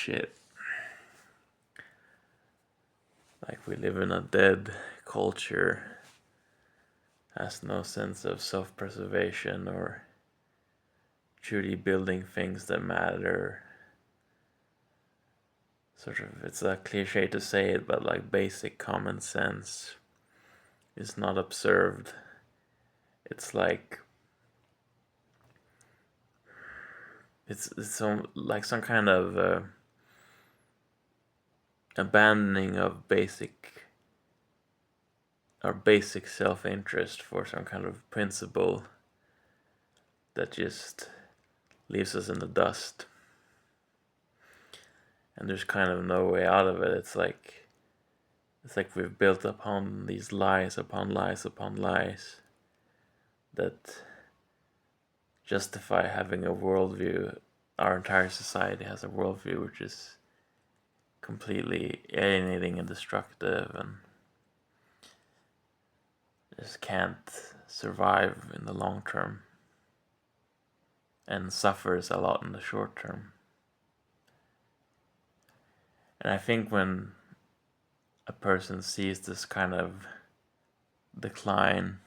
shit. Like, we live in a dead culture, has no sense of self-preservation or truly building things that matter. Sort of, it's a cliche to say it, but like basic common sense is not observed. It's like it's some kind of abandoning of basic self-interest for some kind of principle that just leaves us in the dust. And there's kind of no way out of it. It's like we've built upon these lies upon lies upon lies that justify having a worldview. Our entire society has a worldview which is completely alienating and destructive and just can't survive in the long term and suffers a lot in the short term. And I think when a person sees this kind of decline,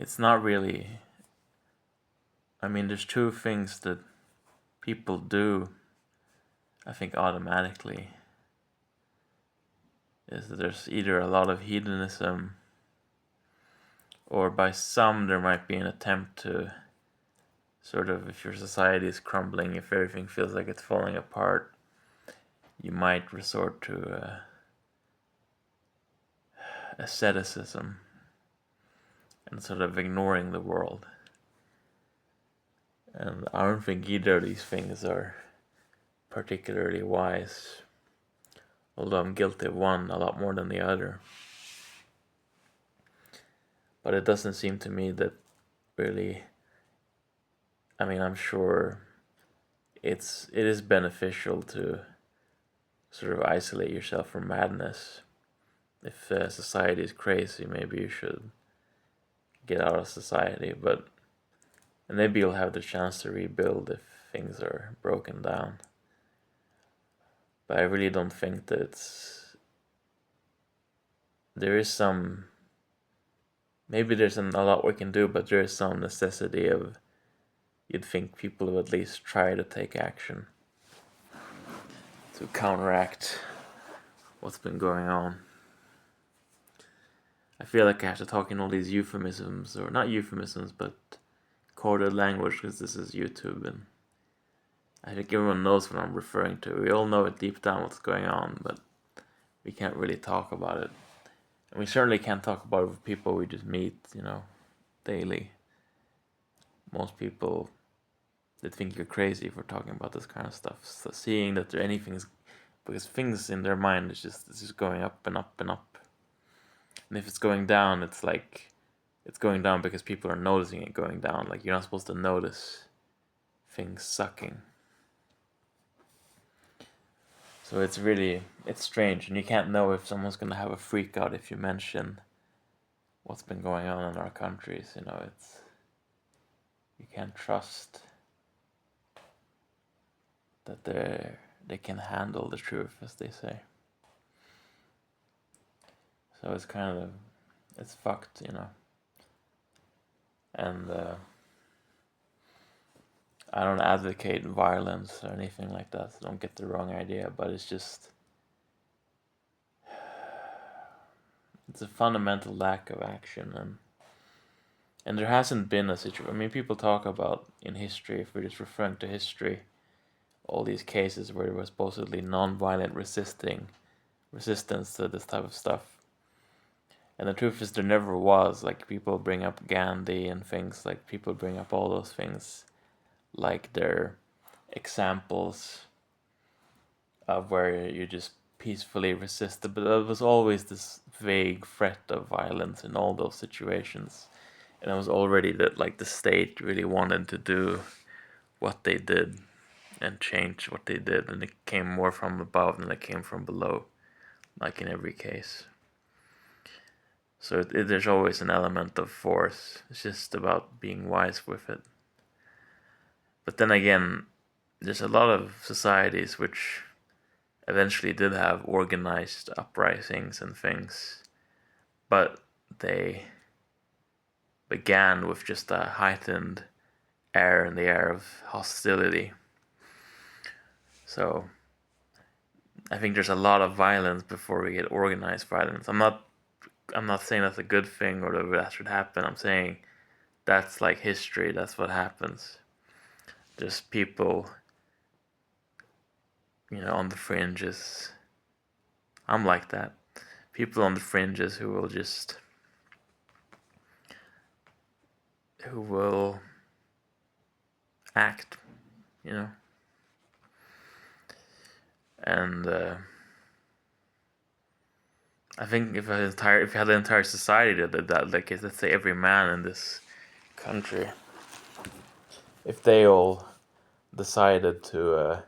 it's not really, I mean, there's two things that people do, I think, automatically. Is that there's either a lot of hedonism, or by some there might be an attempt to sort of, if your society is crumbling, if everything feels like it's falling apart, you might resort to asceticism and sort of ignoring the world. And I don't think either of these things are particularly wise, although I'm guilty of one a lot more than the other. But it doesn't seem to me that really, I mean, I'm sure it is beneficial to sort of isolate yourself from madness. If society is crazy, maybe you should get out of society, and maybe you'll have the chance to rebuild if things are broken down. But I really don't think that there is some, maybe there's a lot we can do, but there is some necessity of, you'd think people would at least try to take action to counteract what's been going on. I feel like I have to talk in all these euphemisms, or not euphemisms, but coded language, because this is YouTube, and I think everyone knows what I'm referring to. We all know it deep down what's going on, but we can't really talk about it. And we certainly can't talk about it with people we just meet, daily. Most people, they think you're crazy for talking about this kind of stuff. So seeing that because things in their mind it's just going up and up and up. And if it's going down, it's like it's going down because people are noticing it going down. Like, you're not supposed to notice things sucking. So it's strange, and you can't know if someone's gonna have a freak out if you mention what's been going on in our countries. You can't trust that they can handle the truth, as they say. So it's fucked, And I don't advocate violence or anything like that, so don't get the wrong idea, but it's a fundamental lack of action, and there hasn't been a situation. I mean, people talk about in history, if we're just referring to history, all these cases where there was supposedly non-violent resistance to this type of stuff. And the truth is, there never was. Like, people bring up Gandhi and things, like, people bring up all those things like they're examples of where you just peacefully resisted, but there was always this vague threat of violence in all those situations. And it was already that, like, the state really wanted to do what they did and change what they did, and it came more from above than it came from below, like in every case. So there's always an element of force. It's just about being wise with it. But then again, there's a lot of societies which eventually did have organized uprisings and things, but they began with just a heightened air in the air of hostility. So I think there's a lot of violence before we get organized violence. I'm not saying that's a good thing or that should happen. I'm saying that's like history. That's what happens. Just people, on the fringes. I'm like that. People on the fringes who will act, you know. And I think if you had an entire society that did that, like let's say every man in this country, if they all decided to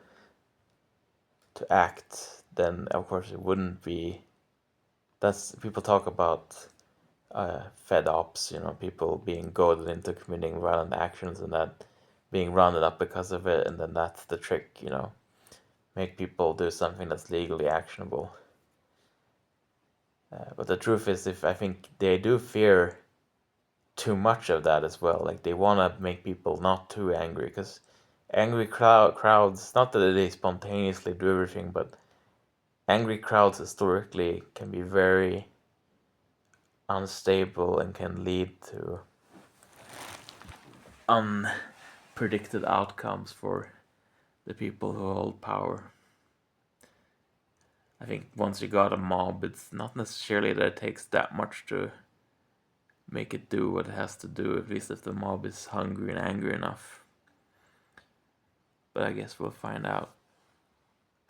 act, then of course it wouldn't be. That's people talk about fed ops, people being goaded into committing violent actions and that being rounded up because of it, and then that's the trick, make people do something that's legally actionable. But the truth is, if I think they do fear too much of that as well, like they want to make people not too angry, because angry crowds, not that they spontaneously do everything, but angry crowds historically can be very unstable and can lead to unpredicted outcomes for the people who hold power. I think once you got a mob, it's not necessarily that it takes that much to make it do what it has to do, at least if the mob is hungry and angry enough. But I guess we'll find out.